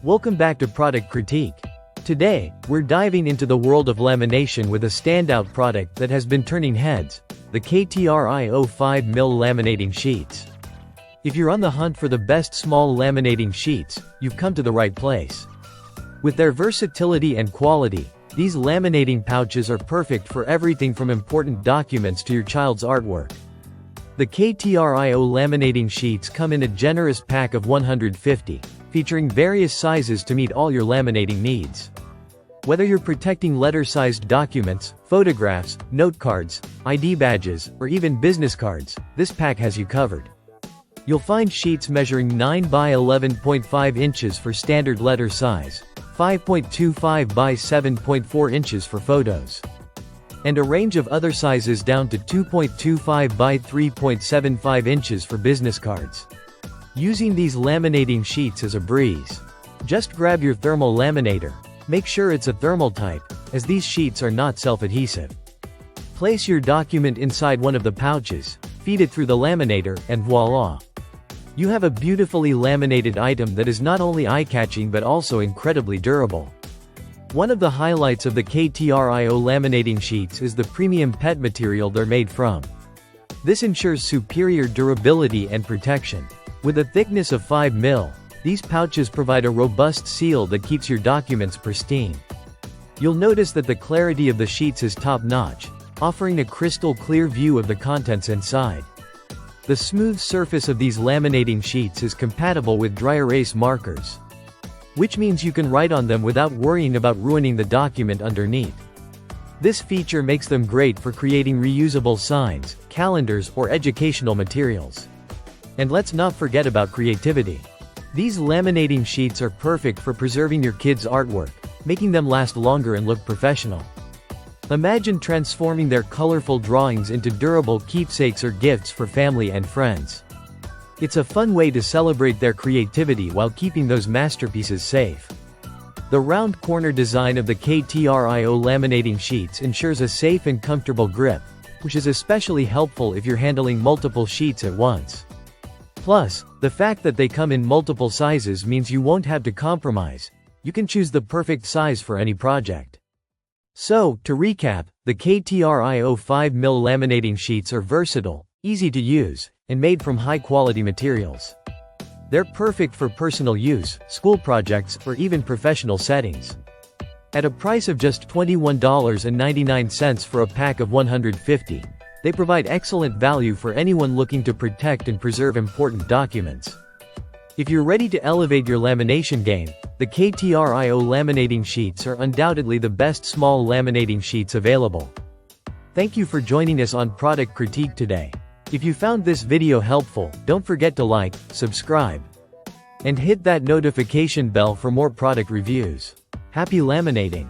Welcome back to Product Critique. Today, we're diving into the world of lamination with a standout product that has been turning heads, the KTRIO 5mm laminating sheets. If you're on the hunt for the best small laminating sheets, you've come to the right place. With their versatility and quality, these laminating pouches are perfect for everything from important documents to your child's artwork. The KTRIO laminating sheets come in a generous pack of 150, featuring various sizes to meet all your laminating needs. Whether you're protecting letter-sized documents, photographs, note cards, ID badges, or even business cards, this pack has you covered. You'll find sheets measuring 9 by 11.5 inches for standard letter size, 5.25 by 7.4 inches for photos, and a range of other sizes down to 2.25 by 3.75 inches for business cards. Using these laminating sheets is a breeze. Just grab your thermal laminator. Make sure it's a thermal type, as these sheets are not self-adhesive. Place your document inside one of the pouches, feed it through the laminator, and voila! You have a beautifully laminated item that is not only eye-catching but also incredibly durable. One of the highlights of the KTRIO laminating sheets is the premium PET material they're made from. This ensures superior durability and protection. With a thickness of 5mm, these pouches provide a robust seal that keeps your documents pristine. You'll notice that the clarity of the sheets is top-notch, offering a crystal-clear view of the contents inside. The smooth surface of these laminating sheets is compatible with dry erase markers, which means you can write on them without worrying about ruining the document underneath. This feature makes them great for creating reusable signs, calendars, or educational materials. And let's not forget about creativity. These laminating sheets are perfect for preserving your kids' artwork, making them last longer and look professional. Imagine transforming their colorful drawings into durable keepsakes or gifts for family and friends. It's a fun way to celebrate their creativity while keeping those masterpieces safe. The round corner design of the KTRIO laminating sheets ensures a safe and comfortable grip, which is especially helpful if you're handling multiple sheets at once. Plus, the fact that they come in multiple sizes means you won't have to compromise. You can choose the perfect size for any project. So, to recap, the KTRIO 5mm laminating sheets are versatile, easy to use, and made from high-quality materials. They're perfect for personal use, school projects, or even professional settings. At a price of just $21.99 for a pack of 150, they provide excellent value for anyone looking to protect and preserve important documents. If you're ready to elevate your lamination game, the KTRIO laminating sheets are undoubtedly the best small laminating sheets available. Thank you for joining us on Product Critique today. If you found this video helpful, don't forget to like, subscribe, and hit that notification bell for more product reviews. Happy laminating!